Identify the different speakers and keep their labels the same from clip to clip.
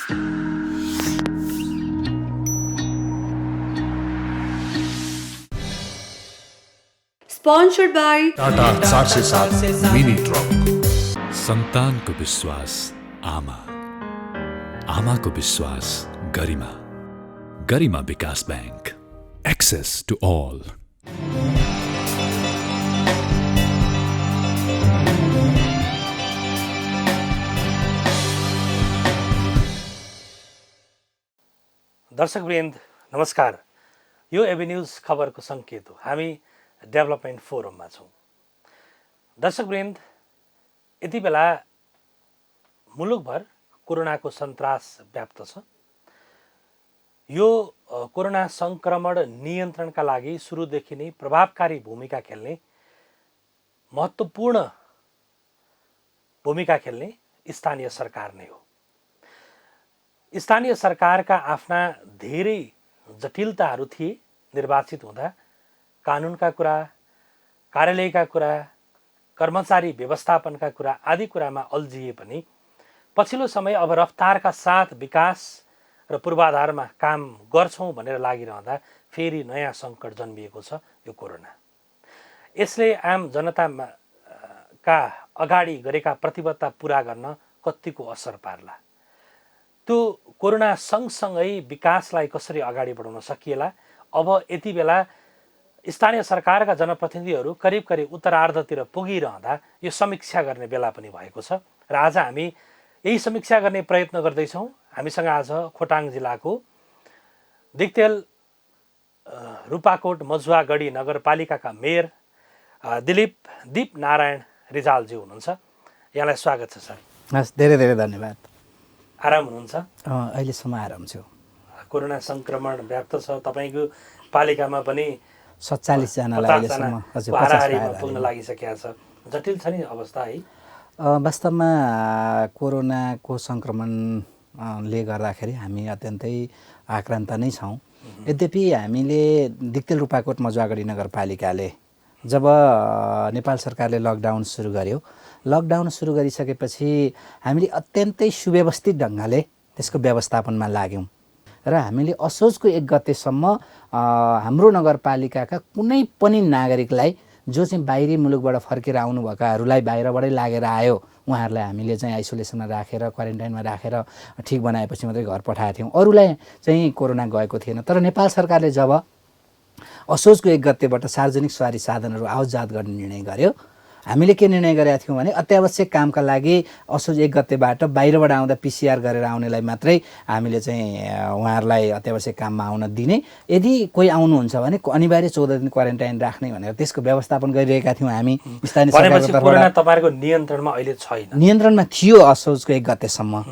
Speaker 1: Sponsored by
Speaker 2: Tata 407 mini truck.
Speaker 3: सन्तानको विश्वास आमा, आमाको विश्वास गरिमा, गरिमा विकास बैंक, एक्सेस टु ऑल।
Speaker 4: दर्शकवृन्द नमस्कार। यो एभिन्यूज खबरको सङ्केत हो। हामी डेभलपमेन्ट फोरममा छौँ। दर्शकवृन्द, यति बेला मुलुकभर कोरोनाको सन्तास व्याप्त छ। यो कोरोना सङ्क्रमण नियन्त्रणका लागि सुरुदेखि नै प्रभावकारी भूमिका खेल्ने, महत्त्वपूर्ण भूमिका खेल्ने स्थानीय सरकार नै हो। स्थानीय सरकारका आफ्ना धेरै जटिलताहरू थिए। निर्वाचित हुँदा कानुनका कुरा, कार्यालयका कुरा, कर्मचारी व्यवस्थापनका कुरा आदि कुरामा अल्झिए पनि पछिल्लो समय अब रफ्तारका साथ विकास र पूर्वाधारमा काम गर्छौँ भनेर लागिरहँदा फेरि नयाँ सङ्कट जन्मिएको छ, यो कोरोना। यसले आम जनताका अगाडि गरेका प्रतिबद्धता पुरा गर्न कतिको असर पार्ला, त्यो कोरोना सँगसँगै विकासलाई कसरी अगाडि बढाउन सकिएला। अब यति बेला स्थानीय सरकारका जनप्रतिनिधिहरू करिब करिब उत्तरार्धतिर पुगिरहँदा यो समीक्षा गर्ने बेला पनि भएको छ र आज हामी यही समीक्षा गर्ने प्रयत्न गर्दैछौँ। हामीसँग आज खोटाङ जिल्लाको दिक्तेल रूपाकोट मजुवागढी नगरपालिकाका मेयर दिप नारायण रिजालजी हुनुहुन्छ। यहाँलाई स्वागत छ सर।
Speaker 5: हस्, धेरै धेरै धन्यवाद।
Speaker 4: आराम हुनुहुन्छ?
Speaker 5: अहिलेसम्म आराम छु।
Speaker 4: कोरोना सङ्क्रमण व्याप्त छ। तपाईँको पालिकामा पनि
Speaker 5: 47 जनालाई अहिलेसम्म
Speaker 4: हाराहारीमा पुग्न लागिसकेको छ। जटिल छ नि अवस्था है?
Speaker 5: वास्तवमा कोरोनाको सङ्क्रमणले गर्दाखेरि हामी अत्यन्तै आक्रान्त नै छौँ। यद्यपि हामीले दिक्तेल रूपाकोट मजुवागढी नगरपालिकाले जब नेपाल सरकारले लकडाउन सुरु गर्यो, लकडाउन सुरु गरिसकेपछि हामीले अत्यन्तै सुव्यवस्थित ढङ्गले त्यसको व्यवस्थापनमा लाग्यौँ र हामीले असोजको 1 गतेसम्म हाम्रो नगरपालिकाका कुनै पनि नागरिकलाई जो चाहिँ बाहिरी मुलुकबाट फर्केर आउनुभएकाहरूलाई बाहिरबाटै लागेर आयो, उहाँहरूलाई हामीले चाहिँ आइसोलेसनमा राखेर क्वारेन्टाइनमा राखेर ठिक बनाएपछि मात्रै घर पठाएका थियौँ। अरूलाई चाहिँ कोरोना गएको थिएन। तर नेपाल सरकारले जब असोजको 1 गतेबाट सार्वजनिक सवारी साधनहरू आवत जात गर्ने निर्णय गर्यो, हामीले के निर्णय गरेका थियौँ भने अत्यावश्यक कामका लागि असोज 1 गतेबाट बाहिरबाट आउँदा PCR गरेर आउनेलाई मात्रै हामीले चाहिँ उहाँहरूलाई अत्यावश्यक काममा आउन दिने, यदि कोही आउनुहुन्छ भने अनिवार्य 14 दिन क्वारेन्टाइन राख्ने भनेर त्यसको व्यवस्थापन गरिरहेका थियौँ हामी स्थानीय सरकारको तर्फबाट।
Speaker 4: तपाईँको नियन्त्रणमा अहिले छैन?
Speaker 5: नियन्त्रणमा थियो असोजको 1 गतेसम्म।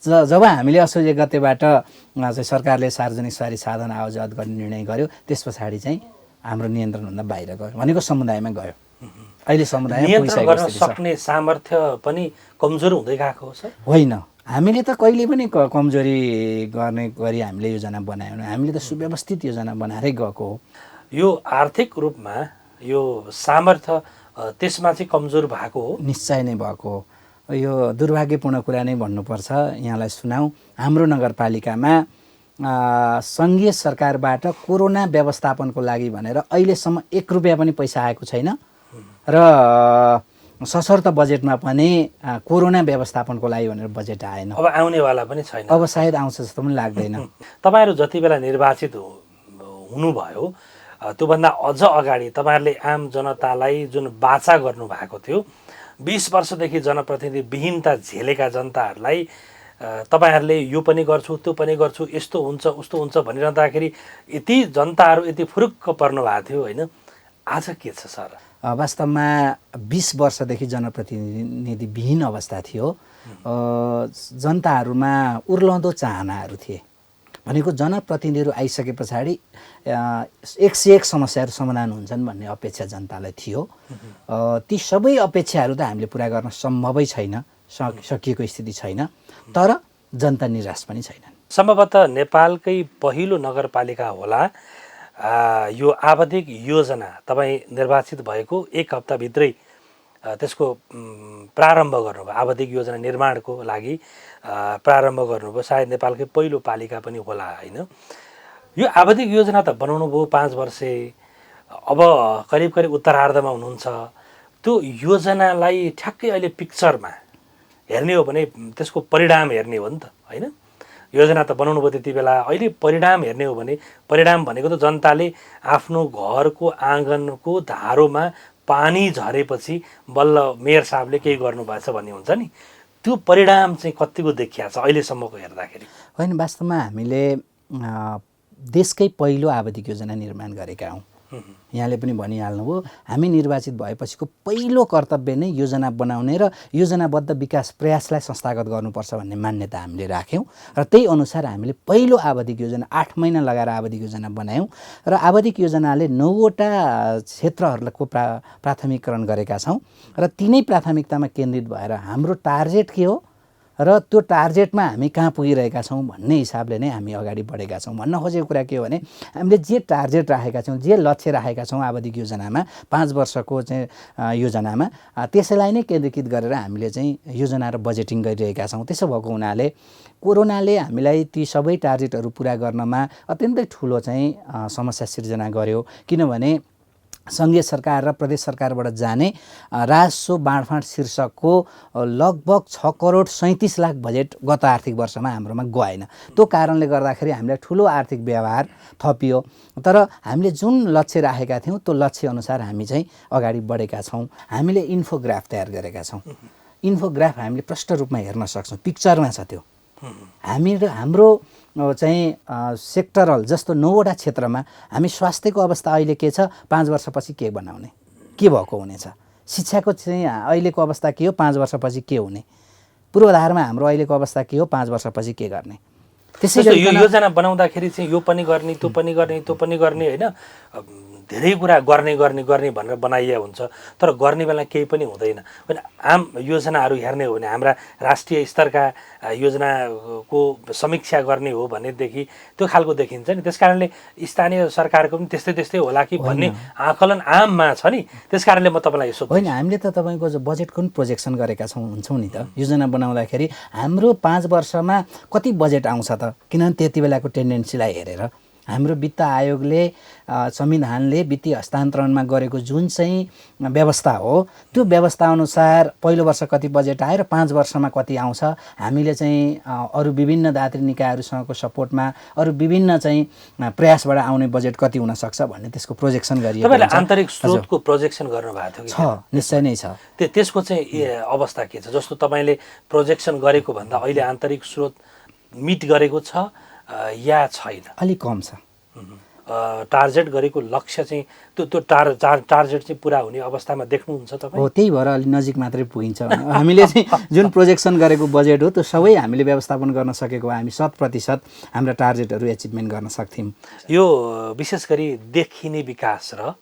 Speaker 5: जब हामीले असोज 1 गतेबाट चाहिँ सरकारले सार्वजनिक सवारी साधन आवत जात गर्ने निर्णय गर्यो, त्यस पछाडि चाहिँ हाम्रो नियन्त्रणभन्दा बाहिर गयो, भनेको समुदायमा गयो। अहिले समुदाय
Speaker 4: नियन्त्रण गर्न सक्ने सामर्थ्य पनि कमजोर हुँदै गएको हो सर?
Speaker 5: होइन, हामीले त कहिले पनि कमजोरी गर्ने गरी हामीले योजना बनाएनौँ। हामीले त सुव्यवस्थित योजना बनाएरै गएको हो।
Speaker 4: यो आर्थिक रूपमा यो सामर्थ्य त्यसमा चाहिँ कमजोर भएको हो?
Speaker 5: निश्चय नै भएको हो। यो दुर्भाग्यपूर्ण कुरा नै भन्नुपर्छ। यहाँलाई सुनाऊ, हाम्रो नगरपालिकामा सङ्घीय सरकारबाट कोरोना व्यवस्थापनको लागि भनेर अहिलेसम्म 1 रुपियाँ पनि पैसा आएको छैन र सशर्त बजेटमा पनि कोरोना व्यवस्थापनको लागि भनेर बजेट आएन।
Speaker 4: अब आउनेवाला पनि छैन।
Speaker 5: अब सायद आउँछ जस्तो पनि लाग्दैन।
Speaker 4: तपाईँहरू जति बेला निर्वाचित हुनुभयो त्योभन्दा अझ अगाडि तपाईँहरूले आम जनतालाई जुन बाचा गर्नुभएको थियो, 20 वर्षदेखि जनप्रतिनिधि विहीनता झेलेका जनताहरूलाई तपाईँहरूले यो पनि गर्छु त्यो पनि गर्छु, यस्तो हुन्छ उस्तो हुन्छ भनिरहँदाखेरि यति जनताहरू यति फुरुक्क पर्नु भएको थियो होइन? आज के छ सर?
Speaker 5: वास्तवमा 20 वर्षदेखि जनप्रतिनिधि विहीन अवस्था थियो। जनताहरूमा उर्लँदो चाहनाहरू थिए। भनेको जनप्रतिनिधिहरू आइसके पछाडि 101 समस्याहरू समाधान हुन्छन् भन्ने अपेक्षा जनतालाई थियो। ती सबै अपेक्षाहरू त हामीले पुरा गर्न सम्भवै छैन, सकिएको स्थिति छैन। तर जनता निराश पनि छैनन्।
Speaker 4: सम्भवतः नेपालकै पहिलो नगरपालिका होला यो आवधिक योजना तपाईँ निर्वाचित भएको 1 हप्ताभित्रै त्यसको प्रारम्भ गर्नुभयो, आवधिक योजना निर्माणको लागि प्रारम्भ गर्नुभयो। सायद नेपालकै पहिलो पालिका पनि होला होइन। यो आवधिक योजना त बनाउनु भयो 5 वर्षे, अब करिब करिब उत्तरार्धमा हुनुहुन्छ। त्यो योजनालाई ठ्याक्कै अहिले पिक्चरमा हेर्ने हो भने त्यसको परिणाम हेर्ने हो नि त होइन। योजना त बनाउनु भयो त्यति बेला, अहिले परिणाम हेर्ने हो भने परिणाम भनेको त जनताले आफ्नो घरको आँगनको धारोमा पानी झरेपछि बल्ल मेयर साहबले केही गर्नुभएछ भन्ने हुन्छ नि। त्यो परिणाम चाहिँ कतिको देखिया छ अहिलेसम्मको हेर्दाखेरि?
Speaker 5: होइन, वास्तवमा हामीले देशकै पहिलो आवधिक योजना निर्माण गरेका हौँ। यहाँले पनि भनिहाल्नुभयो, हामी निर्वाचित भएपछिको पहिलो कर्तव्य नै योजना बनाउने र योजनाबद्ध विकास प्रयासलाई संस्थागत गर्नुपर्छ भन्ने मान्यता हामीले राख्यौँ र त्यही अनुसार हामीले पहिलो आवधिक योजना 8 महिना लगाएर आवधिक योजना बनायौँ र आवधिक योजनाले 9वटा क्षेत्रहरूको प्राथमिकरण गरेका छौँ र तिनै प्राथमिकतामा केन्द्रित भएर हाम्रो टार्गेट के हो र त्यो टार्गेटमा हामी कहाँ पुगिरहेका छौँ भन्ने हिसाबले नै हामी अगाडि बढेका छौँ। भन्न खोजेको कुरा के हो भने हामीले जे टार्गेट राखेका छौँ, जे लक्ष्य राखेका छौँ आवधिक योजनामा, 5 वर्षको चाहिँ योजनामा, त्यसैलाई नै केन्द्रीकृत गरेर हामीले चाहिँ योजना र बजेटिङ गरिरहेका छौँ। त्यसो भएको हुनाले कोरोनाले हामीलाई ती सबै टार्गेटहरू पुरा गर्नमा अत्यन्तै ठुलो चाहिँ समस्या सिर्जना गर्यो। किनभने सङ्घीय सरकार र प्रदेश सरकारबाट जाने राजस्व बाँडफाँड शीर्षकको लगभग 6 करोड 37 लाख बजेट गत आर्थिक वर्षमा हाम्रोमा गएन। त्यो कारणले गर्दाखेरि हामीलाई ठुलो आर्थिक व्यवहार थपियो। तर हामीले जुन लक्ष्य राखेका थियौँ त्यो लक्ष्य अनुसार हामी चाहिँ अगाडि बढेका छौँ। हामीले इन्फोग्राफ तयार गरेका छौँ। इन्फोग्राफ हामीले प्रष्ट रूपमा हेर्न सक्छौँ, पिक्चरमा छ त्यो। हाम्रो चाहिँ सेक्टरल जस्तो 9वटा क्षेत्रमा हामी स्वास्थ्यको अवस्था अहिले के छ, 5 वर्षपछि के बनाउने, के भएको हुनेछ, शिक्षाको चाहिँ अहिलेको अवस्था के हो, 5 वर्षपछि के हुने, पूर्वाधारमा हाम्रो अहिलेको अवस्था के हो, 5 वर्षपछि के गर्ने।
Speaker 4: त्यसै गरी यो योजना बनाउँदाखेरि चाहिँ यो पनि गर्ने, त्यो पनि गर्ने, त्यो पनि गर्ने होइन, धेरै कुरा गर्ने गर्ने गर्ने भनेर बनाइए हुन्छ, तर गर्ने बेला केही पनि हुँदैन। होइन, आम योजनाहरू हेर्ने हो भने हाम्रा राष्ट्रिय स्तरका योजनाको समीक्षा गर्ने हो भनेदेखि त्यो खालको देखिन्छ नि। त्यस कारणले स्थानीय सरकारको पनि त्यस्तै त्यस्तै होला कि भन्ने आकलन आममा छ नि। त्यस कारणले म तपाईँलाई सोध्छु।
Speaker 5: होइन, हामीले त तपाईँको बजेटको पनि प्रोजेक्सन गरेका हुन्छौँ नि त। योजना बनाउँदाखेरि हाम्रो 5 वर्षमा कति बजेट आउँछ त, किनभने त्यति बेलाको टेन्डेन्सीलाई हेरेर हाम्रो वित्त आयोगले संविधानले वित्तीय हस्तान्तरणमा गरेको जुन चाहिँ व्यवस्था हो त्यो व्यवस्था अनुसार पहिलो वर्ष कति बजेट आयो र 5 वर्षमा कति आउँछ, हामीले चाहिँ अरू विभिन्न दात्री निकायहरूसँगको सपोर्टमा अरू विभिन्न चाहिँ प्रयासबाट आउने बजेट कति हुनसक्छ भन्ने त्यसको प्रोजेक्सन गरिएको छ।
Speaker 4: तपाईँले आन्तरिक स्रोतको प्रोजेक्सन गर्नुभएको थियो
Speaker 5: छ? निश्चय नै छ।
Speaker 4: त्यसको चाहिँ अवस्था के छ? जस्तो तपाईँले प्रोजेक्सन गरेको भन्दा अहिले आन्तरिक स्रोत मिट गरेको छ या छैन?
Speaker 5: अलिक कम छ।
Speaker 4: टार्गेट गरेको लक्ष्य चाहिँ त्यो टार्गेट चाहिँ पुरा हुने अवस्थामा देख्नुहुन्छ तपाईँ?
Speaker 5: हो, त्यही भएर अलि नजिक मात्रै पुगिन्छ। हामीले चाहिँ जुन प्रोजेक्सन गरेको बजेट हो त्यो सबै हामीले व्यवस्थापन गर्न सकेको हामी 100% हाम्रा टार्गेटहरू एचिभमेन्ट गर्न सक्थ्यौँ।
Speaker 4: यो विशेष गरी देखिने विकास र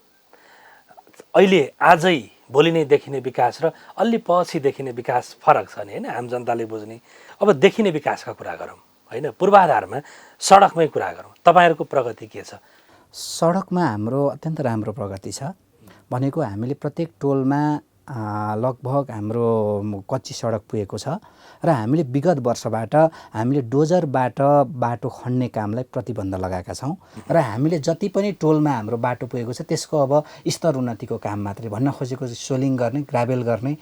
Speaker 4: अहिले आजै भोलि नै देखिने विकास र अलि पछि देखिने विकास फरक छ नि होइन, आम जनताले बुझ्ने। अब देखिने विकासका कुरा गरौँ होइन, पूर्वाधारमा सडकमै कुरा गरौँ, तपाईँहरूको प्रगति के छ?
Speaker 5: सडकमा हाम्रो अत्यन्त राम्रो प्रगति छ। भनेको हामीले प्रत्येक टोलमा लगभग हाम्रो कच्ची सडक पुगेको छ र हामीले विगत वर्षबाट हामीले डोजरबाट बाटो खन्ने कामलाई प्रतिबन्ध लगाएका छौँ र हामीले जति पनि टोलमा हाम्रो बाटो पुगेको छ त्यसको अब स्तर उन्नतिको काम मात्रै। भन्न खोजेको चाहिँ सोलिङ गर्ने, ग्राभेल गर्ने,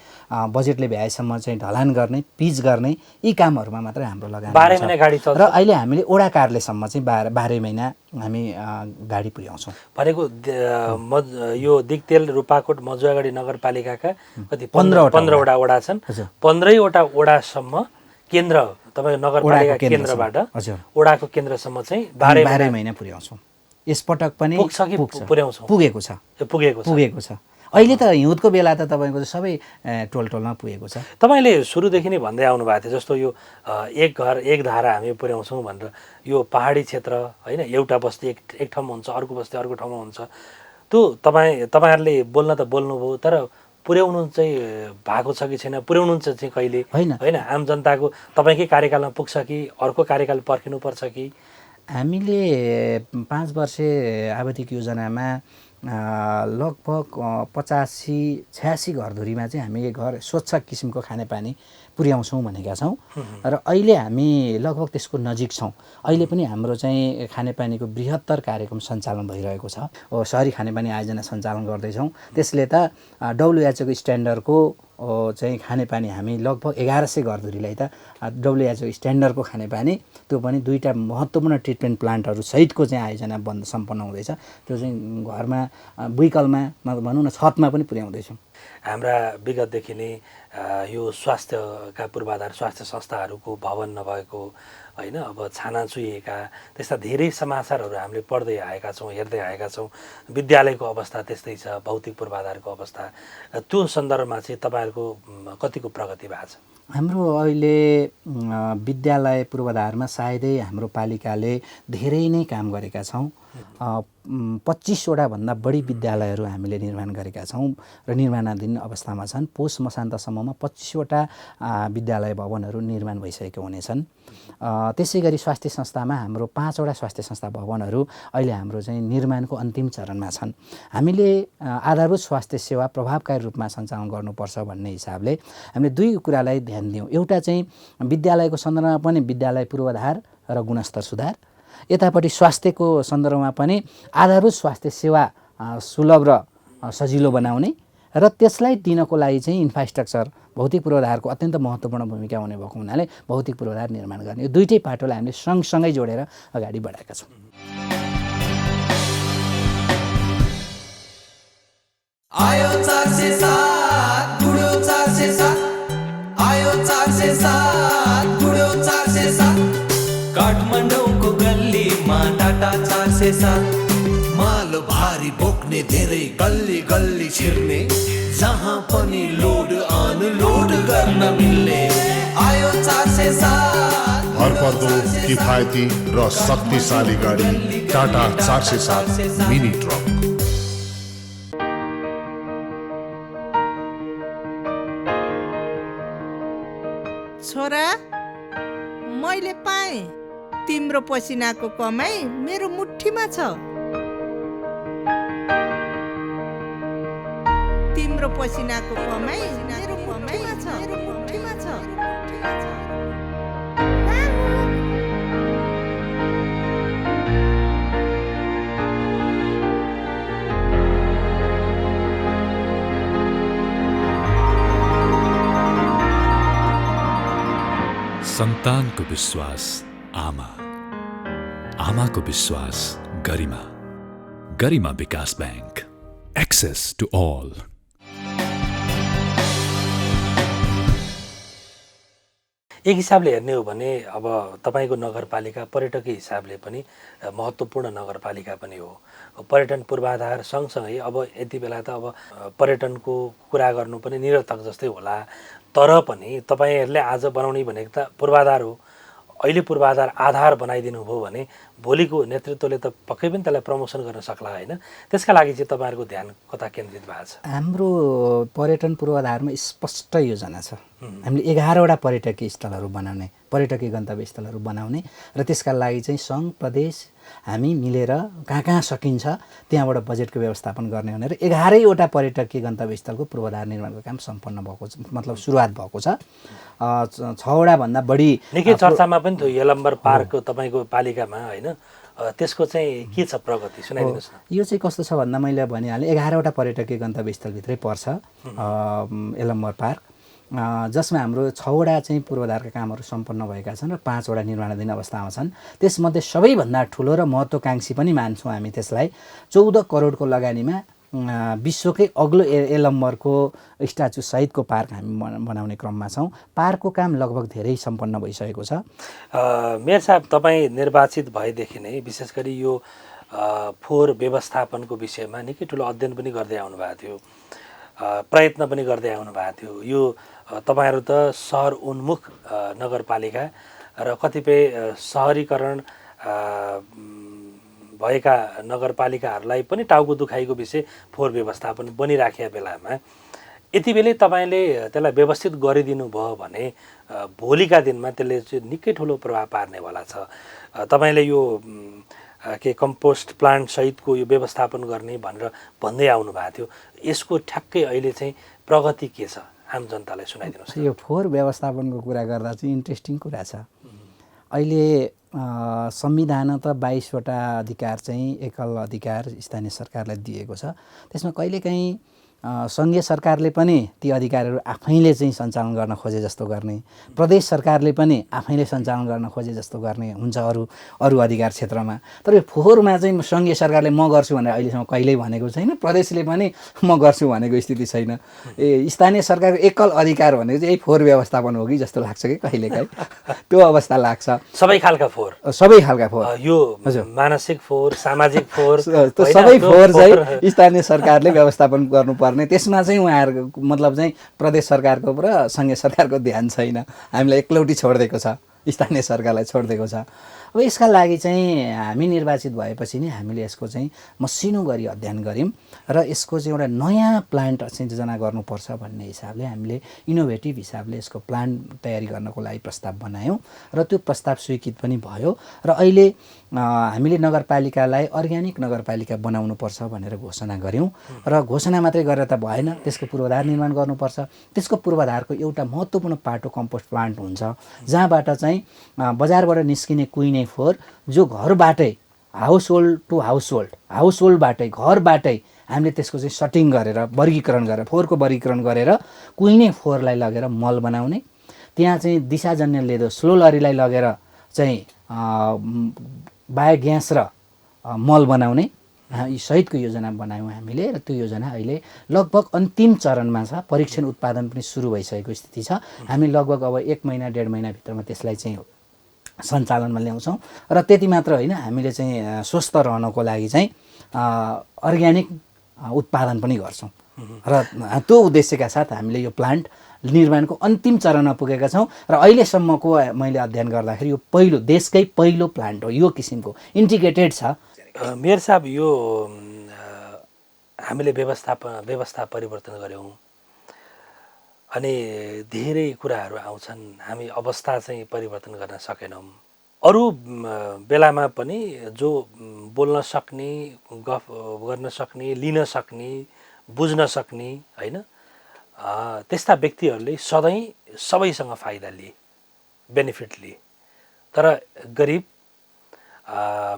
Speaker 5: बजेटले भ्याएसम्म चाहिँ ढलान गर्ने, पिच गर्ने, यी कामहरूमा मात्रै हाम्रो लगानी
Speaker 4: 12 महिना गाडी चल्छ
Speaker 5: र अहिले हामीले ओडा कार्यालयसम्म चाहिँ 12 महिना हामी गाडी पुर्याउँछौँ।
Speaker 4: भनेको यो दिगतेल, रूपाकोट, मजुवागढी नगरपालिकाका कति 15वटा वडा छन्। 15वटा वडासम्म केन्द्र तपाईँ नगरपालिका केन्द्रबाट वडाको केन्द्रसम्म चाहिँ 12
Speaker 5: महिना पुर्याउँछौँ। यसपटक पनि
Speaker 4: पुग्छ कि पुर्याउँछौँ?
Speaker 5: पुगेको छ। अहिले त हिउँदको बेला त तपाईँको सबै टोलमा पुगेको छ।
Speaker 4: तपाईँले सुरुदेखि नै भन्दै आउनु भएको थियो जस्तो यो एक घर एक धारा हामी पुर्याउँछौँ भनेर। यो पहाडी क्षेत्र होइन, एउटा बस्ती एक ठाउँमा हुन्छ, अर्को बस्ती अर्को ठाउँमा हुन्छ। त्यो तपाईँहरूले बोल्न त बोल्नुभयो, तर पुर्याउनु चाहिँ भएको छ कि छैन, पुर्याउनु चाहिँ कहिले होइन? आम जनताको तपाईँकै कार्यकालमा पुग्छ कि अर्को कार्यकाल पर्खिनुपर्छ कि?
Speaker 5: हामीले 5 वर्षे आवधिक योजनामा लगभग 85-86 घरधुरीमा चाहिँ हामी घर स्वच्छ किसिमको खानेपानी पुर्याउँछौँ भनेका छौँ र अहिले हामी लगभग त्यसको नजिक छौँ। अहिले पनि हाम्रो चाहिँ खानेपानीको बृहत्तर कार्यक्रम सञ्चालन भइरहेको छ। सहरी खानेपानी आयोजना सञ्चालन गर्दैछौँ। त्यसले त WHO को स्ट्यान्डर्डको चाहिँ खानेपानी हामी लगभग 1100 घरधुरीलाई त WHO स्ट्यान्डर्डको खानेपानी त्यो पनि 2टा महत्त्वपूर्ण ट्रिटमेन्ट प्लान्टहरू सहितको चाहिँ आयोजना सम्पन्न हुँदैछ। त्यो चाहिँ घरमा बुइकलमा भनौँ न छतमा पनि पुर्याउँदैछौँ।
Speaker 4: हाम्रा विगतदेखि नै यो स्वास्थ्यका पूर्वाधार स्वास्थ्य संस्थाहरूको भवन नभएको होइन, अब छाना चुहिएका त्यस्ता धेरै समाचारहरू हामीले पढ्दै आएका छौँ, हेर्दै आएका छौँ। विद्यालयको अवस्था त्यस्तै छ, भौतिक पूर्वाधारको अवस्था। त्यो सन्दर्भमा चाहिँ तपाईँहरूको कतिको प्रगति भएको छ?
Speaker 5: हाम्रो अहिले विद्यालय पूर्वाधारमा सायदै हाम्रो पालिकाले धेरै नै काम गरेका छौँ। 25वटा भन्दा बढी विद्यालयहरू हामीले निर्माण गरेका छौँ र निर्माणाधीन अवस्थामा छन्। पौष मसान्तसम्ममा 25वटा विद्यालय भवनहरू निर्माण भइसकेको हुनेछन्। त्यसै गरी स्वास्थ्य संस्थामा हाम्रो 5वटा स्वास्थ्य संस्था भवनहरू अहिले हाम्रो चाहिँ निर्माणको अन्तिम चरणमा छन्। हामीले आधारभूत स्वास्थ्य सेवा प्रभावकारी रूपमा सञ्चालन गर्नुपर्छ भन्ने हिसाबले हामीले 2 कुरालाई ध्यान दियौँ। एउटा चाहिँ विद्यालयको सन्दर्भमा पनि विद्यालय पूर्वाधार र गुणस्तर सुधार, यतापट्टि स्वास्थ्यको सन्दर्भमा पनि आधारभूत स्वास्थ्य सेवा सुलभ र सजिलो बनाउने र त्यसलाई दिनको लागि चाहिँ इन्फ्रास्ट्रक्चर भौतिक पूर्वाधारको अत्यन्त महत्त्वपूर्ण भूमिका हुने भएको हुनाले भौतिक पूर्वाधार निर्माण गर्ने यो 2टै पाटोलाई हामीले सँगसँगै जोडेर अगाडि बढाएका छौँ।
Speaker 1: आयो 407 गुड्यो 407 आयो 407 गुड्यो 407 काठमाडौँको गल्लीमा टाटा 407 माल भारी बोक्ने धेरै गल्ली गल्ली छिर्ने जहाँ पनि लोड अनलोड गर्न मिल्ने आयो 407
Speaker 2: भरपर्दो किफायती र शक्तिशाली गाडी टाटा 407 मिनी ट्रक।
Speaker 6: छोरा, मैले पाएँ तिम्रो पसिनाको कमाई मेरो मुठीमा छ। तिम्रो पसिनाको कमाई मेरो मुठीमा छ, मेरो मुठीमा छ।
Speaker 3: सन्तानको विश्वास आमा, आमाको विश्वास गरिमा, गरिमा विकास बैंक, एक्सेस टु ऑल।
Speaker 4: एक हिसाबले हेर्ने हो भने अब तपाईँको नगरपालिका पर्यटकीय हिसाबले पनि महत्त्वपूर्ण नगरपालिका पनि हो। पर्यटन पूर्वाधार सँगसँगै अब यति बेला त अब पर्यटनको कुरा गर्नु पनि निरर्थक जस्तै होला, तर पनि तपाईँहरूले आज बनाउने भनेको त पूर्वाधार हो। अहिले पूर्वाधार आधार बनाइदिनु भयो भने भोलिको नेतृत्वले त पक्कै पनि त्यसलाई प्रमोसन गर्न सक्ला होइन। त्यसका लागि चाहिँ तपाईँहरूको ध्यान कता केन्द्रित भएको छ?
Speaker 5: हाम्रो पर्यटन पूर्वाधारमा स्पष्ट योजना छ। हामीले 11वटा पर्यटकीय स्थलहरू बनाउने, पर्यटकीय गन्तव्य स्थलहरू बनाउने र त्यसका लागि चाहिँ सङ्घ प्रदेश हामी मिलेर कहाँ कहाँ सकिन्छ त्यहाँबाट बजेटको व्यवस्थापन गर्ने भनेर 11वटा पर्यटकीय गन्तव्य स्थलको पूर्वाधार निर्माणको काम सम्पन्न भएको छ, मतलब सुरुवात भएको छ। 6वटा भन्दा बढी
Speaker 4: निकै चर्चामा पनि थियो यलम्बर पार्क तपाईँको पालिकामा होइन, त्यसको चाहिँ के छ प्रगति सुनाइदिनुहोस् न।
Speaker 5: यो चाहिँ कस्तो छ भन्दा मैले भनिहालेँ 11वटा पर्यटकीय गन्तव्य स्थलभित्रै पर्छ यलम्बर पार्क, जसमा हाम्रो 6वटा चाहिँ पूर्वाधारका कामहरू सम्पन्न भएका छन् र 5वटा निर्माणाधीन अवस्थामा छन्। त्यसमध्ये सबैभन्दा ठुलो र महत्त्वाकांक्षी पनि मान्छौँ हामी त्यसलाई। 14 करोडको लगानीमा विश्वकै अग्लो यलम्बरको स्ट्याचु सहितको पार्क हामी बनाउने क्रममा छौँ। पार्कको काम लगभग धेरै सम्पन्न भइसकेको छ।
Speaker 4: मेयर साहब, तपाईँ निर्वाचित भएदेखि नै विशेष गरी यो फोहोर व्यवस्थापनको विषयमा निकै ठुलो अध्ययन पनि गर्दै आउनुभएको थियो, प्रयत्न पनि गर्दै आउनुभएको थियो। यो तपाईँहरू त सहर उन्मुख नगरपालिका र कतिपय सहरीकरण भएका नगरपालिकाहरूलाई पनि टाउको दुखाइको विषय फोहोर व्यवस्थापन बनिराखेका बेलामा यति बेलै तपाईँले त्यसलाई व्यवस्थित गरिदिनु भयो भने भोलिका दिनमा त्यसले चाहिँ निकै ठुलो प्रभाव पार्नेवाला छ। तपाईँले यो के कम्पोस्ट प्लान्ट सहितको यो व्यवस्थापन गर्ने भनेर भन्दै आउनु भएको थियो। यसको ठ्याक्कै अहिले चाहिँ प्रगति के छ आम जनतालाई सुनाइदिनुहोस्।
Speaker 5: यो फोहोर व्यवस्थापनको कुरा गर्दा चाहिँ इन्ट्रेस्टिङ कुरा छ। अहिले संविधान त 22वटा अधिकार चाहिँ एकल अधिकार स्थानीय सरकारलाई दिएको छ। त्यसमा कहिलेकाहीँ सङ्घीय सरकारले पनि ती अधिकारहरू आफैले चाहिँ सञ्चालन गर्न खोजे जस्तो गर्ने, प्रदेश सरकारले पनि आफैले सञ्चालन गर्न खोजे जस्तो गर्ने हुन्छ अरू अधिकार क्षेत्रमा। तर यो फोहोरमा चाहिँ सङ्घीय सरकारले म गर्छु भनेर अहिलेसम्म कहिल्यै भनेको छैन, प्रदेशले पनि म गर्छु भनेको स्थिति छैन। स्थानीय सरकारको एकल अधिकार भनेको चाहिँ यही फोहोर व्यवस्थापन हो कि जस्तो लाग्छ कि कहिलेकाहीँ त्यो अवस्था लाग्छ।
Speaker 4: सबै खालका फोहोर यो मानसिक फोहोर, सामाजिक फोहोर,
Speaker 5: त्यो सबै फोहोर चाहिँ स्थानीय सरकारले व्यवस्थापन गर्नुपर्ने। त्यसमा चाहिँ उहाँहरूको मतलब चाहिँ प्रदेश सरकारको र सङ्घीय सरकारको ध्यान छैन। हामीलाई एकलौटी छोडिदिएको छ, स्थानीय सरकारलाई छोडिदिएको छ। अब यसका लागि चाहिँ हामी निर्वाचित भएपछि नै हामीले यसको चाहिँ मसिनो गरी अध्ययन गऱ्यौँ र यसको चाहिँ एउटा नयाँ प्लान्ट सिर्जना गर्नुपर्छ भन्ने हिसाबले हामीले इनोभेटिभ हिसाबले यसको प्लान्ट तयारी गर्नको लागि प्रस्ताव बनायौँ र त्यो प्रस्ताव स्वीकृत पनि भयो। र अहिले हामीले नगरपालिकालाई अर्ग्यानिक नगरपालिका बनाउनुपर्छ भनेर घोषणा गऱ्यौँ र घोषणा मात्रै गरेर त भएन, त्यसको पूर्वाधार निर्माण गर्नुपर्छ। त्यसको पूर्वाधारको एउटा महत्त्वपूर्ण पाटो कम्पोस्ट प्लान्ट हुन्छ, जहाँबाट चाहिँ बजारबाट निस्किने कुहिने फोहोर जो घरबाटै हाउसहोल्डबाटै घरबाटै हामीले त्यसको चाहिँ सटिङ गरेर वर्गीकरण गरेर फोहोरको वर्गीकरण गरेर कुहिने फोहोरलाई लगेर मल बनाउने, त्यहाँ चाहिँ दिशाजन्य लेदो स्लोलरीलाई लगेर चाहिँ बायोग्यास र मल बनाउने सहितको योजना बनायौँ हामीले। र त्यो योजना अहिले लगभग अन्तिम चरणमा छ, परीक्षण उत्पादन पनि सुरु भइसकेको स्थिति छ। हामी लगभग अब 1 महिना 1.5 महिनाभित्रमा त्यसलाई चाहिँ सञ्चालनमा ल्याउँछौँ। र त्यति मात्र होइन, हामीले चाहिँ स्वस्थ रहनको लागि चाहिँ अर्ग्यानिक उत्पादन पनि गर्छौँ र त्यो उद्देश्यका साथ हामीले यो प्लान्ट निर्माणको अन्तिम चरणमा पुगेका छौँ। र अहिलेसम्मको मैले अध्ययन गर्दाखेरि यो देशकै पहिलो प्लान्ट हो, यो किसिमको इन्टिग्रेटेड छ।
Speaker 4: मेयर साहब, यो हामीले व्यवस्था परिवर्तन गऱ्यौँ अनि धेरै कुराहरू आउँछन्, हामी अवस्था चाहिँ परिवर्तन गर्न सकेनौँ। अरू बेलामा पनि जो बोल्न सक्ने, गफ गर्न सक्ने, लिन सक्ने, बुझ्न सक्ने होइन, त्यस्ता व्यक्तिहरूले सधैँ सबैसँग फाइदा लिए, बेनिफिट लिए। तर गरिब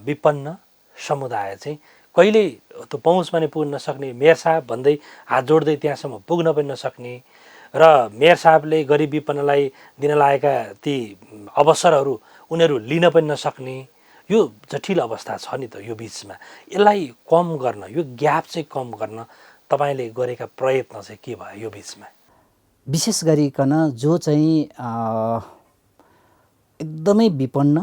Speaker 4: विपन्न समुदाय चाहिँ कहिले त्यो पहुँचमा नै पुग्न नसक्ने, मेयर साहब भन्दै हात जोड्दै त्यहाँसम्म पुग्न पनि नसक्ने र मेयर साहबले गरिब विपन्नलाई दिन लागेका ती अवसरहरू उनीहरू लिन पनि नसक्ने, यो जटिल अवस्था छ नि त। यो बिचमा यसलाई कम गर्न, यो ग्याप चाहिँ कम गर्न तपाईँले गरेका प्रयत्न चाहिँ के भयो यो बिचमा?
Speaker 5: विशेष गरिकन जो चाहिँ एकदमै विपन्न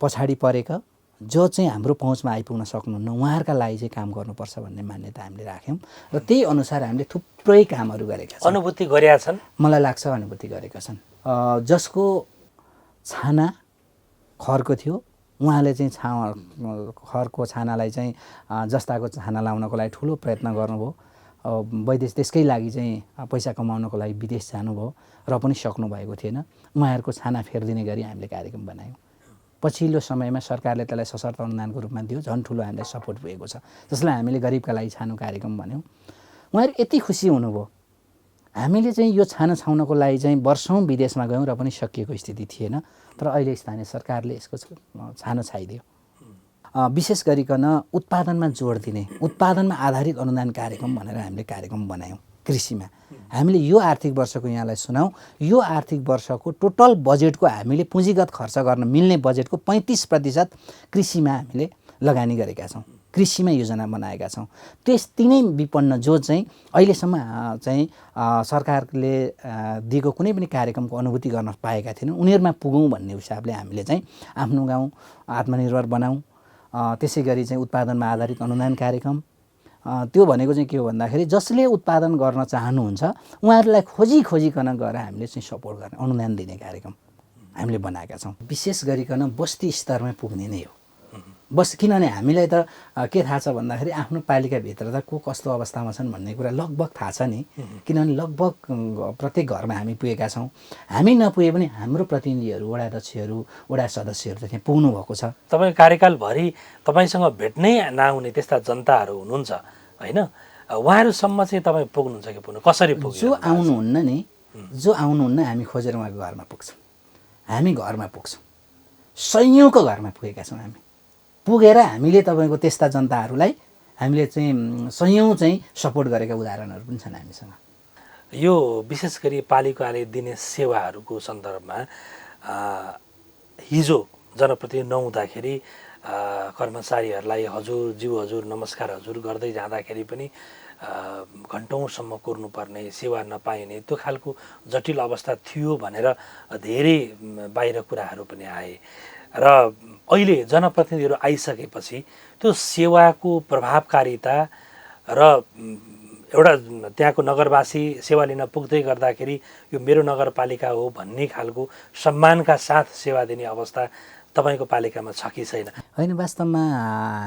Speaker 5: पछाडि परेका, जो चाहिँ हाम्रो पहुँचमा आइपुग्न सक्नुहुन्न, उहाँहरूका लागि चाहिँ काम गर्नुपर्छ भन्ने मान्यता हामीले राख्यौँ र त्यही अनुसार हामीले थुप्रै कामहरू गरेका छौँ।
Speaker 4: अनुभूति गरेका छन्?
Speaker 5: मलाई लाग्छ अनुभूति गरेका छन्। जसको छाना खरको थियो, उहाँले चाहिँ खरको छानालाई चाहिँ जस्ताको छाना लाउनको लागि ठुलो प्रयत्न गर्नुभयो। वैदेश त्यसकै लागि चाहिँ पैसा कमाउनको लागि विदेश जानुभयो र पनि सक्नु भएको थिएन। उहाँहरूको छाना फेरिदिने गरी हामीले कार्यक्रम बनायौँ। पछिल्लो समयमा सरकारले त्यसलाई सशर्त अनुदानको रूपमा दियो, झन् ठुलो हामीलाई सपोर्ट भएको छ, जसलाई हामीले गरिबका लागि छानो कार्यक्रम भन्यौँ। उहाँहरू यति खुसी हुनुभयो। हामीले चाहिँ यो छानो छाउनको लागि चाहिँ वर्षौँ विदेशमा गयौँ र पनि सकिएको स्थिति थिएन, तर अहिले स्थानीय सरकारले यसको छानो छाइदियो। विशेष गरिकन उत्पादनमा जोड दिने, उत्पादनमा आधारित अनुदान कार्यक्रम भनेर हामीले कार्यक्रम बनायौँ कृषिमा। हामीले यो आर्थिक वर्षको यहाँलाई सुनाउँ, यो आर्थिक वर्षको टोटल बजेटको हामीले पुँजीगत खर्च गर्न मिल्ने बजेटको 35% कृषिमा हामीले लगानी गरेका छौँ, कृषिमा योजना बनाएका छौँ। त्यस तिनै विपन्न जो चाहिँ अहिलेसम्म चाहिँ सरकारले दिएको कुनै पनि कार्यक्रमको अनुभूति गर्न पाएका थिएनन्, उनीहरूमा पुगौँ भन्ने हिसाबले हामीले चाहिँ आफ्नो गाउँ आत्मनिर्भर बनाऊँ, त्यसै गरी चाहिँ उत्पादनमा आधारित अनुदान कार्यक्रम। त्यो भनेको चाहिँ के हो भन्दाखेरि जसले उत्पादन गर्न चाहनुहुन्छ उहाँहरूलाई खोजिकन गएर हामीले चाहिँ सपोर्ट गर्ने, अनुदान दिने कार्यक्रम हामीले बनाएका छौँ। विशेष गरिकन बस्ती स्तरमा पुग्ने नै हो। बस किनभने हामीलाई त के थाहा छ भन्दाखेरि आफ्नो पालिकाभित्र त को कस्तो अवस्थामा छन् भन्ने कुरा लगभग थाहा छ नि। किनभने लगभग प्रत्येक घरमा हामी पुगेका छौँ। हामी नपुगे पनि हाम्रो प्रतिनिधिहरू, वडा अध्यक्षहरू, वडा सदस्यहरू त त्यहाँ पुग्नु भएको छ।
Speaker 4: तपाईँको कार्यकालभरि तपाईँसँग भेट्नै नआउने त्यस्ता जनताहरू हुनुहुन्छ होइन, उहाँहरूसम्म चाहिँ तपाईँ पुग्नुहुन्छ कि पुग्नु कसरी पुग्नु?
Speaker 5: जो आउनुहुन्न नि, जो आउनुहुन्न हामी खोजेर उहाँको घरमा पुग्छौँ। हामी घरमा पुग्छौँ, सयौँको घरमा पुगेका छौँ। हामी पुगेर हामीले तपाईँको त्यस्ता जनताहरूलाई हामीले चाहिँ सयौँ चाहिँ सपोर्ट गरेका उदाहरणहरू पनि छन् हामीसँग।
Speaker 4: यो विशेष गरी पालिकाले दिने सेवाहरूको सन्दर्भमा हिजो जनप्रतिनिधि नहुँदाखेरि कर्मचारीहरूलाई हजुरज्यू, हजुर नमस्कार हजुर गर्दै जाँदाखेरि पनि घन्टौँसम्म कुर्नुपर्ने, सेवा नपाइने त्यो खालको जटिल अवस्था थियो भनेर धेरै बाहिर कुराहरू पनि आए। र अहिले जनप्रतिनिधिहरू आइसकेपछि त्यो सेवाको प्रभावकारिता र एउटा त्यहाँको नगरवासी सेवा लिन पुग्दै गर्दाखेरि यो मेरो नगरपालिका हो भन्ने खालको सम्मानका साथ सेवा दिने अवस्था तपाईँको पालिकामा छ कि छैन?
Speaker 5: होइन, वास्तवमा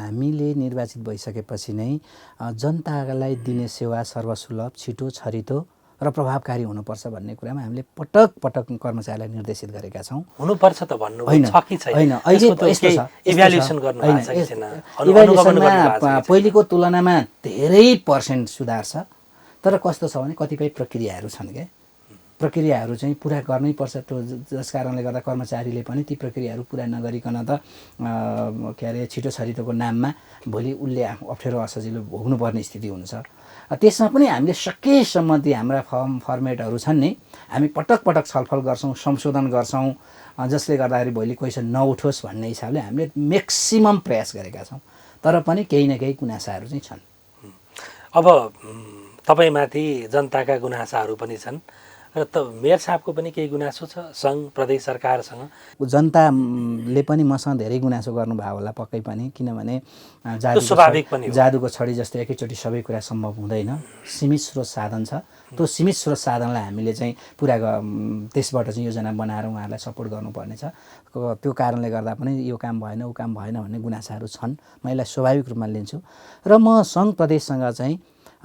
Speaker 5: हामीले निर्वाचित भइसकेपछि नै जनतालाई दिने सेवा सर्वसुलभ, छिटो, छरितो र प्रभावकारी हुनुपर्छ भन्ने कुरामा हामीले पटक पटक कर्मचारीलाई निर्देशित गरेका छौँ।
Speaker 4: हुनुपर्छ त भन्नु छ कि छैन?
Speaker 5: होइन, अहिले यस्तो छ,
Speaker 4: इभ्यालुएसन गर्नु भएको छ कि छैन?
Speaker 5: इभ्यालुएसनमा पहिलेको तुलनामा धेरै % सुधार छ। तर कस्तो छ भने कतिपय प्रक्रियाहरू छन् क्या, प्रक्रियाहरू चाहिँ पुरा गर्नै पर्छ। त्यो जस कारणले गर्दा कर्मचारीले पनि ती प्रक्रियाहरू पुरा नगरिकन त के अरे छिटो छरितोको नाममा भोलि उसले अप्ठ्यारो असजिलो भोग्नुपर्ने स्थिति हुन्छ। त्यसमा पनि हामीले सकेसम्म ती हाम्रा फर्मेटहरू छन् नि, हामी पटक पटक छलफल गर्छौँ, संशोधन गर्छौँ, जसले गर्दाखेरि भोलि क्वेसन नउठोस् भन्ने हिसाबले हामीले म्याक्सिमम प्रयास गरेका छौँ। तर पनि केही न केही गुनासाहरू चाहिँ छन्।
Speaker 4: अब तपाईँमाथि जनताका गुनासाहरू पनि छन् र मेयर साहबको पनि केही गुनासो छ सङ्घ प्रदेश सरकारसँग?
Speaker 5: जनताले पनि मसँग धेरै गुनासो गर्नुभयो होला पक्कै पनि, किनभने जादुको छडी जस्तै एकैचोटि सबै कुरा सम्भव हुँदैन। सीमित स्रोत साधन छ, त्यो सीमित स्रोत साधनलाई हामीले चाहिँ पुरा त्यसबाट चाहिँ योजना बनाएर उहाँहरूलाई सपोर्ट गर्नुपर्ने छ। त्यो कारणले गर्दा पनि यो काम भएन, ऊ काम भएन भन्ने गुनासाहरू छन्। म यसलाई स्वाभाविक रूपमा लिन्छु र म सङ्घ प्रदेशसँग चाहिँ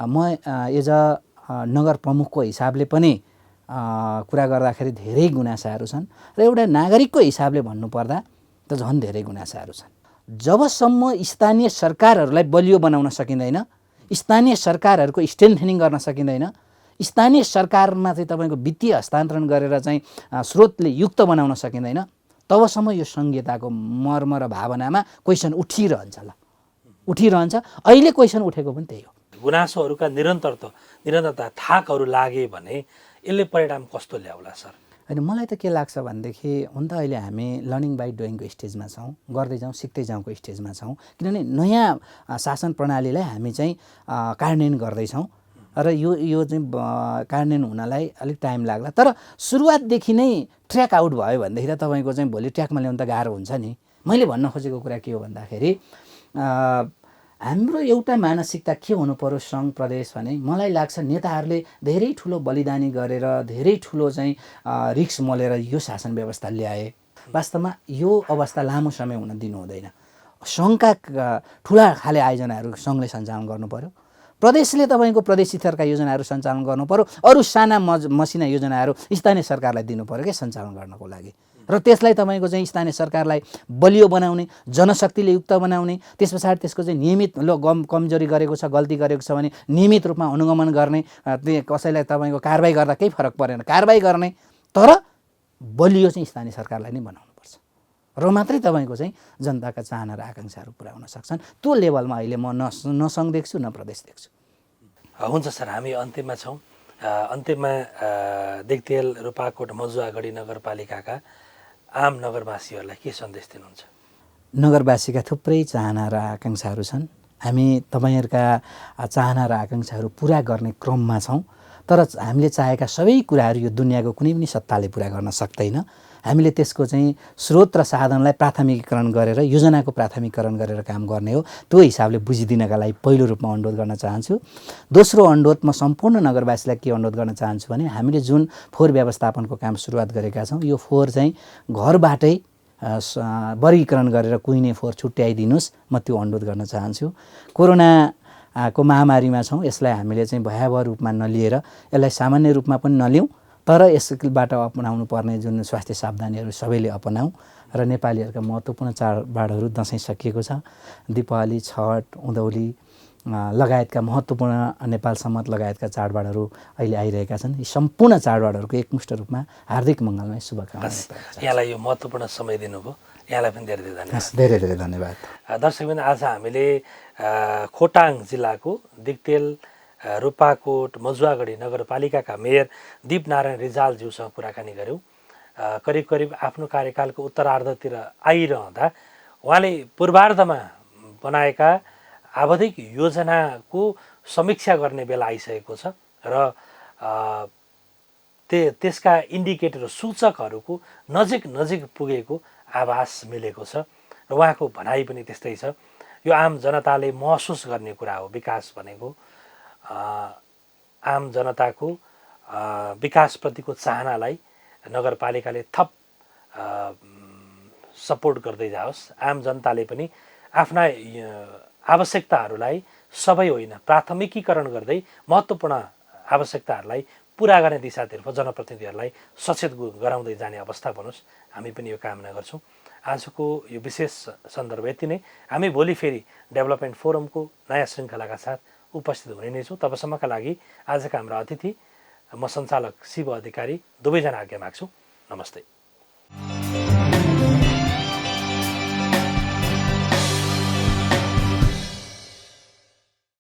Speaker 5: म एज अ नगर प्रमुखको हिसाबले पनि कुरा गर्दाखेरि धेरै गुनासाहरू छन् र एउटा नागरिकको हिसाबले भन्नुपर्दा त झन् धेरै गुनासाहरू छन्। जबसम्म स्थानीय सरकारहरूलाई बलियो बनाउन सकिँदैन, स्थानीय सरकारहरूको स्ट्रेन्थनिङ गर्न सकिँदैन, स्थानीय सरकारमा चाहिँ तपाईँको वित्तीय हस्तान्तरण गरेर चाहिँ स्रोतले युक्त बनाउन सकिँदैन, तबसम्म यो सङ्घीयताको मर्म र भावनामा क्वेसन उठिरहन्छ। अहिले क्वेसन उठेको पनि त्यही हो।
Speaker 4: गुनासोहरूका निरन्तरता थाकहरू लागे भने यसले परिणाम कस्तो ल्याउला सर?
Speaker 5: होइन, मलाई त के लाग्छ भनेदेखि हुन त अहिले हामी लर्निङ बाई डुइङको स्टेजमा छौँ, गर्दै जाउँ सिक्दै जाउँको स्टेजमा छौँ। किनभने नयाँ शासन प्रणालीलाई हामी चाहिँ कार्यान्वयन गर्दैछौँ र यो चाहिँ कार्यान्वयन हुनलाई अलिक टाइम लाग्ला। तर सुरुवातदेखि नै ट्र्याक आउट भयो भनेदेखि त तपाईँको चाहिँ भोलि ट्र्याकमा ल्याउनु त गाह्रो हुन्छ नि। मैले भन्न खोजेको कुरा के हो भन्दाखेरि हाम्रो एउटा मानसिकता के हुनु पर्यो सङ्घ प्रदेश भने, मलाई लाग्छ नेताहरूले धेरै ठुलो बलिदानी गरेर धेरै ठुलो चाहिँ रिस्क मोलेर यो शासन व्यवस्था ल्याए। वास्तवमा यो अवस्था लामो समय हुन दिनु हुँदैन। सङ्घका ठुला खाले आयोजनाहरू सङ्घले सञ्चालन गर्नु पर्यो, प्रदेशले तपाईँको प्रदेश स्तरका योजनाहरू सञ्चालन गर्नु पर्यो, अरू साना मसिना योजनाहरू स्थानीय सरकारलाई दिनु पर्यो क्या सञ्चालन गर्नको लागि। र त्यसलाई तपाईँको चाहिँ स्थानीय सरकारलाई बलियो बनाउने, जनशक्तिले युक्त बनाउने, त्यस पछाडि त्यसको चाहिँ नियमित कमजोरी गरेको छ, गल्ती गरेको छ भने नियमित रूपमा अनुगमन गर्ने, कसैलाई तपाईँको कारबाही गर्दा केही फरक परेन कारबाही गर्ने, तर बलियो चाहिँ स्थानीय सरकारलाई नै बनाउनुपर्छ र मात्रै तपाईँको चाहिँ जनताका चाहना र आकाङ्क्षाहरू पुरा हुन सक्छन्। त्यो लेभलमा अहिले म न सङ्घ देख्छु न प्रदेश देख्छु।
Speaker 4: हुन्छ सर, हामी अन्त्यमा छौँ। अन्त्यमा दिगदेल, रूपाकोट, मजुवागढी नगरपालिकाका आम नगरवासीहरूलाई के सन्देश दिनुहुन्छ?
Speaker 5: नगरवासीका थुप्रै चाहना र आकाङ्क्षाहरू छन्। हामी तपाईँहरूका चाहना र आकाङ्क्षाहरू पुरा गर्ने क्रममा छौँ। तर हामीले चाहेका सबै कुराहरू यो दुनियाँको कुनै पनि सत्ताले पुरा गर्न सक्दैन। हामीले त्यसको चाहिँ स्रोत र साधनलाई प्राथमिकीकरण गरेर, योजनाको प्राथमिकीकरण गरेर काम गर्ने हो। त्यो हिसाबले बुझिदिनका लागि पहिलो रूपमा अनुरोध गर्न चाहन्छु। दोस्रो अनुरोध म सम्पूर्ण नगरवासीलाई के अनुरोध गर्न चाहन्छु भने, हामीले जुन फोहोर व्यवस्थापनको काम सुरुवात गरेका छौँ, यो फोहोर चाहिँ घरबाटै वर्गीकरण गरेर कुहिने फोहोर छुट्याइदिनुहोस्, म त्यो अनुरोध गर्न चाहन्छु। कोरोनाको महामारीमा छौँ, यसलाई हामीले चाहिँ भयावह रूपमा नलिएर यसलाई सामान्य रूपमा पनि नलिउँ, तर यसबाट अपनाउनु पर्ने जुन स्वास्थ्य सावधानीहरू सबैले अपनाउँ। र नेपालीहरूका महत्त्वपूर्ण चाडबाडहरू दसैँ सकिएको छ, दीपावली, छठ, उँधौली लगायतका महत्त्वपूर्ण नेपाल सम्मत लगायतका चाडबाडहरू अहिले आइरहेका छन्। यी सम्पूर्ण चाडबाडहरूको एकमुष्ट रूपमा हार्दिक मङ्गलमय शुभकामना।
Speaker 4: यहाँलाई यो महत्त्वपूर्ण समय दिनुभयो, यहाँलाई पनि धेरै धेरै धन्यवाद।
Speaker 5: धेरै धेरै धन्यवाद।
Speaker 4: दर्शकबिन, आज हामीले खोटाङ जिल्लाको दिक्तेल, रूपाकोट, मजुवागढी नगरपालिकाका मेयर दीपनारायण रिजालज्यूसँग कुराकानी गऱ्यौँ। करिब करिब आफ्नो कार्यकालको उत्तरार्धतिर आइरहँदा उहाँले पूर्वार्धमा बनाएका आवधिक योजनाको समीक्षा गर्ने बेला आइसकेको छ र त्यसका इन्डिकेटर सूचकहरूको नजिक पुगेको आभास मिलेको छ र उहाँको भनाइ पनि त्यस्तै छ। यो आम जनताले महसुस गर्ने कुरा हो। विकास भनेको आम जनताको विकासप्रतिको चाहनालाई नगरपालिकाले थप सपोर्ट गर्दै जाओस्। आम जनताले पनि आफ्ना आवश्यकताहरूलाई सबै होइन, प्राथमिकीकरण गर्दै महत्त्वपूर्ण आवश्यकताहरूलाई पुरा गर्ने दिशातर्फ जनप्रतिनिधिहरूलाई सचेत गराउँदै जाने अवस्था बनोस्, हामी पनि यो कामना गर्छौँ। आजको यो विशेष सन्दर्भ यति नै। हामी भोलि फेरि डेभलपमेन्ट फोरमको नयाँ श्रृङ्खलाका साथ उपस्थित हुने नै छौँ। तबसम्मका लागि आजका हाम्रा अतिथि, म सञ्चालक शिव अधिकारी, दुवैजना आज्ञा माग्छु। नमस्ते।